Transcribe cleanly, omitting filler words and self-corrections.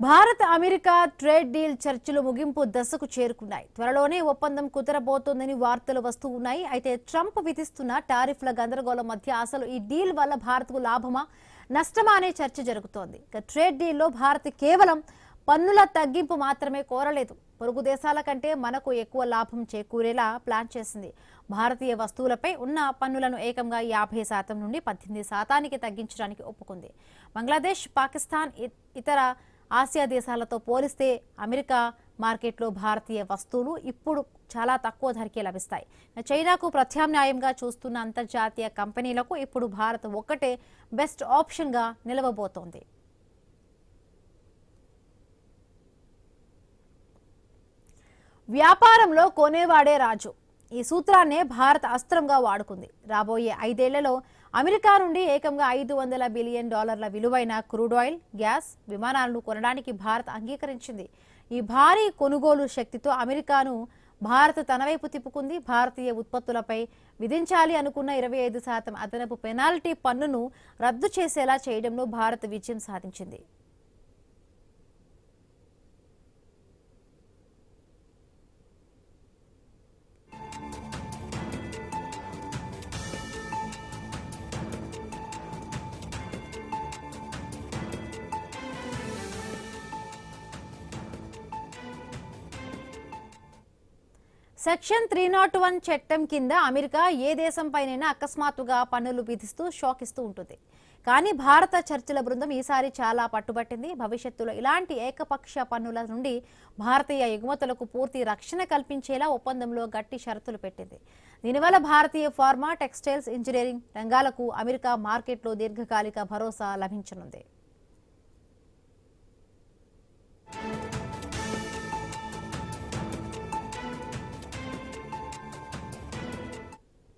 Bharat America trade deal చర్చలు ముగింపు దశకు చేరుకున్నాయి. త్వరలోనే ఒప్పందం కుదరబోతోందని వార్తలు వస్తూ ఉన్నాయి. అయితే ట్రంప్ విధిస్తున్న టారిఫ్ల గందరగోళం మధ్య అసలు ఈ డీల్ వల్ల భారత్కు లాభమా నష్టమా అనే చర్చ జరుగుతోంది. ట్రేడ్ డీల్లో భారత్ కేవలం పన్నుల తగ్గింపు మాత్రమే కోరలేదు, పొరుగు దేశాల కంటే మనకు ఎక్కువ లాభం చేకూరేలా ప్లాన్ చేసింది. భారతీయ వస్తువులపై ఉన్న పన్నులను ఏకంగా 50% నుండి 18% తగ్గించడానికి ఒప్పుకుంది. బంగ్లాదేశ్, పాకిస్తాన్, ఇతర ఆసియా దేశాలతో పోలిస్తే అమెరికా మార్కెట్లో భారతీయ వస్తువులు ఇప్పుడు చాలా తక్కువ ధరకే లభిస్తాయి. చైనాకు ప్రత్యామ్నాయంగా చూస్తున్న అంతర్జాతీయ కంపెనీలకు ఇప్పుడు భారత్ ఒక్కటే బెస్ట్ ఆప్షన్గా నిలవబోతోంది. వ్యాపారంలో కొనేవాడే రాజు, ఈ సూత్రాన్నే భారత్ అస్త్రంగా వాడుకుంది. రాబోయే 5 ఏళ్లలో అమెరికా నుండి ఏకంగా $500 బిలియన్ విలువైన క్రూడ్ ఆయిల్, గ్యాస్, విమానాలను కొనడానికి భారత్ అంగీకరించింది. ఈ భారీ కొనుగోలు శక్తితో అమెరికాను భారత్ తన వైపు తిప్పుకుంది. భారతీయ ఉత్పత్తులపై విధించాలి అనుకున్న 25% అదనపు పెనాల్టీ పన్నును రద్దు చేసేలా చేయడంలో భారత్ విజయం సాధించింది. సెక్షన్ 301 చట్టం కింద అమెరికా ఏ దేశంపైనైనా అకస్మాత్తుగా పన్నులు విధిస్తూ షాక్ ఇస్తూ ఉంటుంది. కానీ భారత చర్చల బృందం ఈసారి చాలా పట్టుబట్టింది. భవిష్యత్తులో ఇలాంటి ఏకపక్ష పన్నుల నుండి భారతీయ ఎగుమతులకు పూర్తి రక్షణ కల్పించేలా ఒప్పందంలో గట్టి షరతులు పెట్టింది. దీనివల్ల భారతీయ ఫార్మా, టెక్స్టైల్స్, ఇంజనీరింగ్ రంగాలకు అమెరికా మార్కెట్లో దీర్ఘకాలిక భరోసా లభించనుంది.